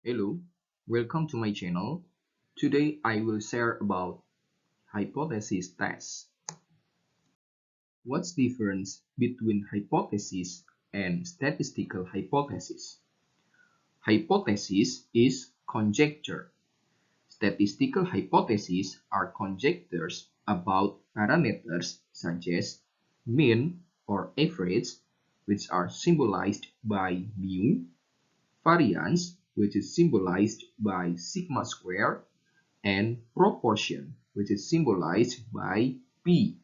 Hello, welcome to my channel. Today I will share about hypothesis test. What's the difference between hypothesis and statistical hypothesis? Hypothesis is conjecture. Statistical hypotheses are conjectures about parameters such as mean or average, which are symbolized by mu, variance, which is symbolized by sigma square, and proportion, which is symbolized by P.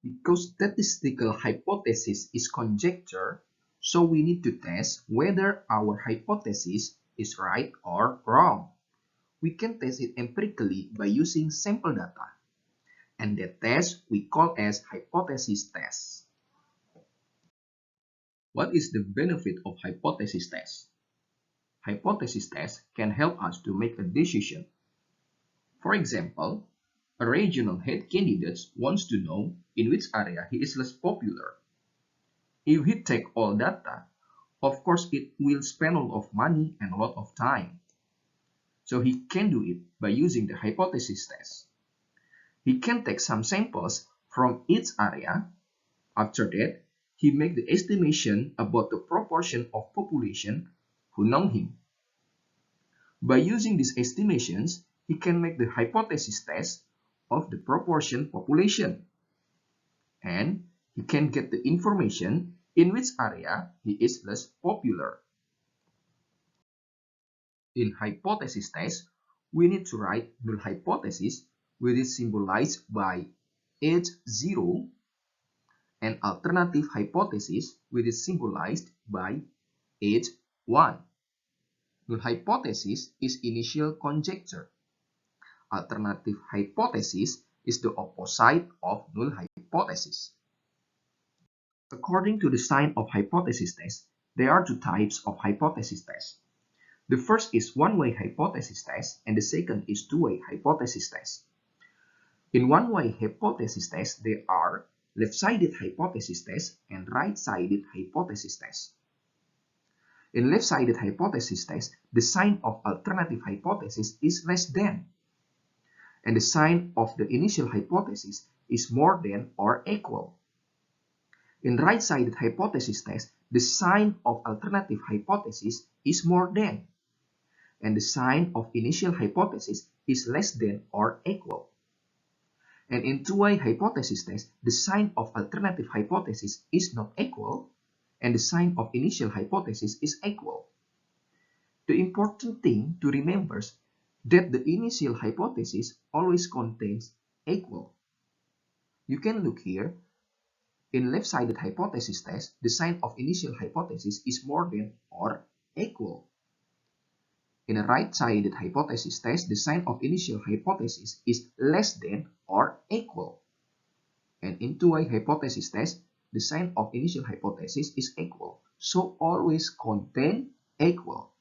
Because statistical hypothesis is conjecture, so we need to test whether our hypothesis is right or wrong. We can test it empirically by using sample data, and that test we call as hypothesis test. What is the benefit of hypothesis test? Hypothesis test can help us to make a decision. For example, a regional head candidate wants to know in which area he is less popular. If he takes all data, of course it will spend a lot of money and a lot of time. So he can do it by using the hypothesis test. He can take some samples from each area. After that, he makes the estimation about the proportion of population who know him. By using these estimations, he can make the hypothesis test of the proportion population. And he can get the information in which area he is less popular. In hypothesis test, we need to write null hypothesis, which is symbolized by H0, and alternative hypothesis, which is symbolized by H1. Null hypothesis is initial conjecture. Alternative hypothesis is the opposite of null hypothesis. According to the sign of hypothesis test, there are two types of hypothesis test. The first is one-way hypothesis test, and the second is two-way hypothesis test. In one-way hypothesis test, there are left-sided hypothesis test and right-sided hypothesis test. In left-sided hypothesis test, the sign of alternative hypothesis is less than, and the sign of the initial hypothesis is more than or equal. In right-sided hypothesis test, the sign of alternative hypothesis is more than, and the sign of initial hypothesis is less than or equal. And in two-way hypothesis test, the sign of alternative hypothesis is not equal, and the sign of initial hypothesis is equal. The important thing to remember is that the initial hypothesis always contains equal. You can look here. In left-sided hypothesis test, the sign of initial hypothesis is more than or equal. In a right-sided hypothesis test, the sign of initial hypothesis is less than or equal. And in two-way hypothesis test, the sign of initial hypothesis is equal. So always contain equal.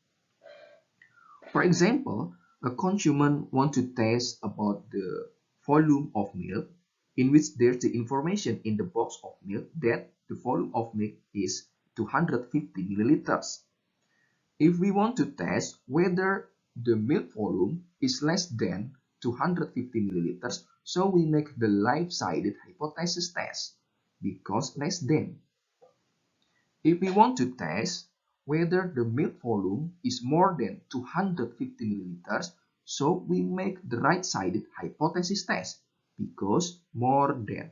For example, a consumer wants to test about the volume of milk, in which there's the information in the box of milk that the volume of milk is 250 milliliters. If we want to test whether the milk volume is less than 250 milliliters, so we make the left-sided hypothesis test, because less than. If we want to test whether the milk volume is more than 250 milliliters, so we make the right-sided hypothesis test, because more than.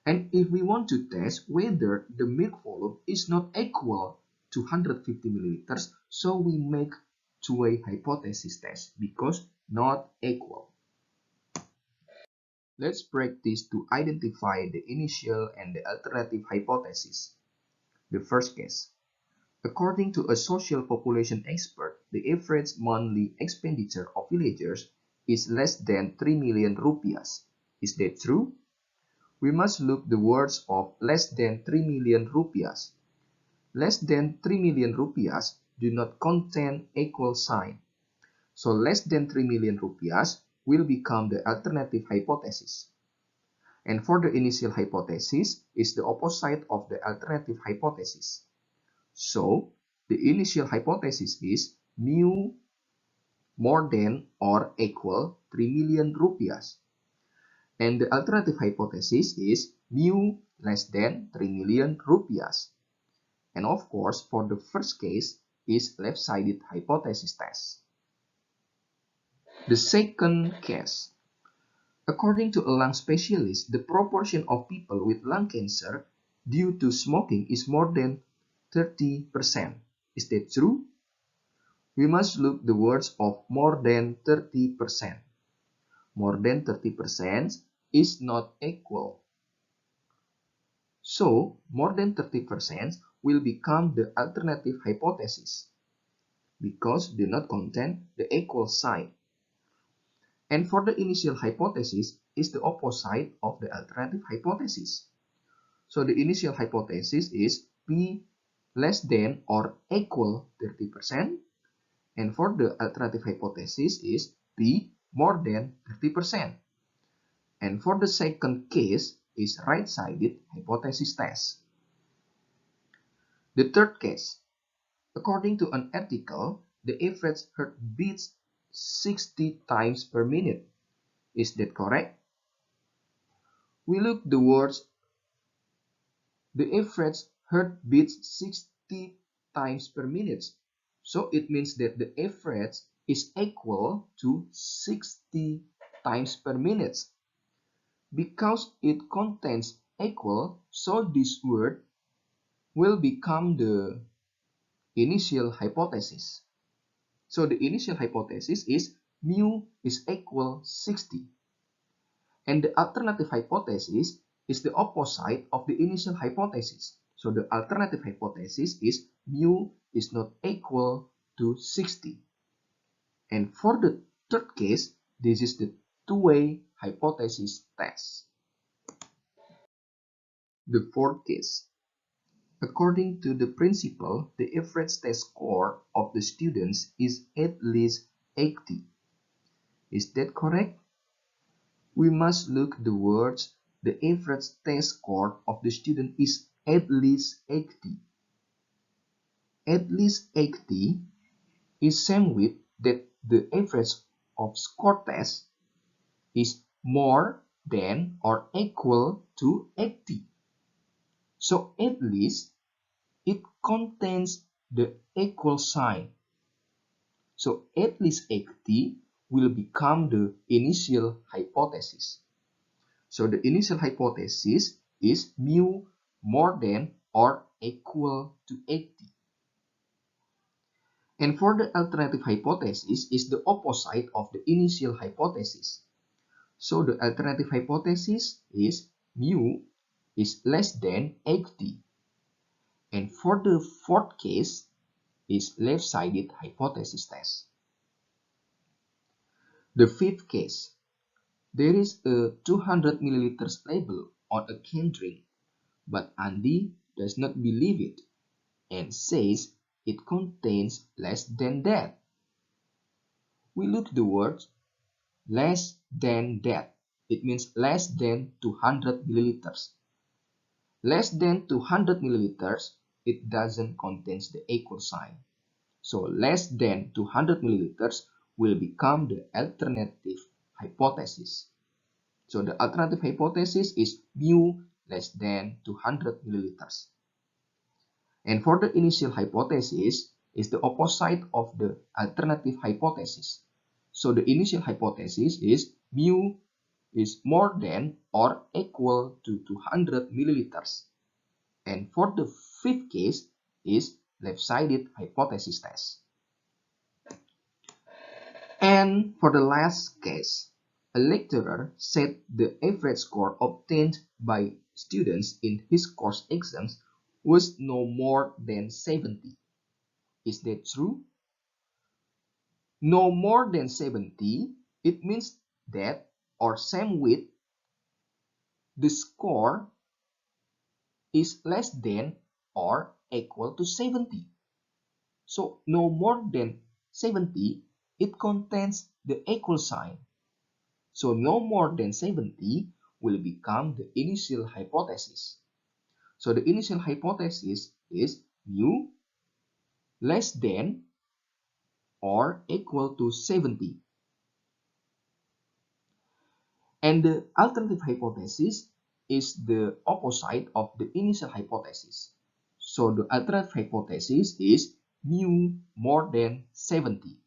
And if we want to test whether the milk volume is not equal to 250 milliliters, so we make two-way hypothesis test, because not equal. Let's practice to identify the initial and the alternative hypothesis. The first case. According to a social population expert, the average monthly expenditure of villagers is less than 3 million rupiahs. Is that true? We must look the words of less than 3 million rupiahs. Less than 3 million rupiahs do not contain equal sign. So less than 3 million rupiahs will become the alternative hypothesis. And for the initial hypothesis is the opposite of the alternative hypothesis. So the initial hypothesis is mu more than or equal 3 million rupiahs. And the alternative hypothesis is mu less than 3 million rupiahs. And of course, for the first case is left-sided hypothesis test. The second case. According to a lung specialist, the proportion of people with lung cancer due to smoking is more than 30%. Is that true? We must look the words of more than 30%. More than 30% is not equal. So, more than 30% will become the alternative hypothesis because do not contain the equal sign. And for the initial hypothesis is the opposite of the alternative hypothesis. So the initial hypothesis is P less than or equal 30%. And for the alternative hypothesis is P more than 30%. And for the second case is right-sided hypothesis test. The third case. According to an article, the average heart beats 60 times per minute. Is that correct? We look the words, the average heart beats 60 times per minute. So it means that the average is equal to 60 times per minute. Because it contains equal, so this word will become the initial hypothesis. So the initial hypothesis is mu is equal 60. And the alternative hypothesis is the opposite of the initial hypothesis. So the alternative hypothesis is mu is not equal to 60. And for the third case, this is the two-way hypothesis test. The fourth case. According to the principle, the average test score of the students is at least 80. Is that correct? We must look the words, the average test score of the student is at least 80. At least 80 is same with that the average of score test is more than or equal to 80. So at least it contains the equal sign. So at least 80 will become the initial hypothesis. So the initial hypothesis is mu more than or equal to 80. And for the alternative hypothesis is the opposite of the initial hypothesis. So the alternative hypothesis is mu is less than 80. And for the fourth case is left-sided hypothesis test. The fifth case. There is a 200 milliliters label on a canned drink, but Andy does not believe it and says it contains less than that. We look the words less than that. It means less than 200 milliliters. Less than 200 milliliters, it doesn't contain the equal sign. So less than 200 milliliters will become the alternative hypothesis. So the alternative hypothesis is mu less than 200 milliliters. And for the initial hypothesis is the opposite of the alternative hypothesis. So the initial hypothesis is mu is more than or equal to 200 milliliters. And for the fifth case is left-sided hypothesis test. And for the last case, a lecturer said the average score obtained by students in his course exams was no more than 70. Is that true? No more than 70, it means that or same with the score is less than or equal to 70. So no more than 70, it contains the equal sign. So no more than 70 will become the initial hypothesis. So the initial hypothesis is mu less than or equal to 70. And the alternative hypothesis is the opposite of the initial hypothesis. So the alternative hypothesis is mu more than 70.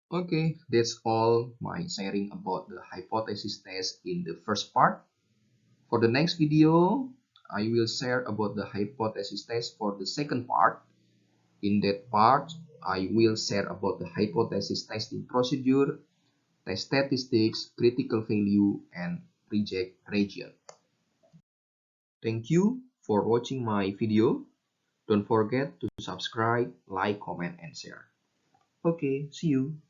Okay, that's all my sharing about the hypothesis test in the first part. For the next video, I will share about the hypothesis test for the second part. In that part, I will share about the hypothesis testing procedure, test statistics, critical value, and reject region. Thank you for watching my video. Don't forget to subscribe, like, comment, and share. Okay, see you.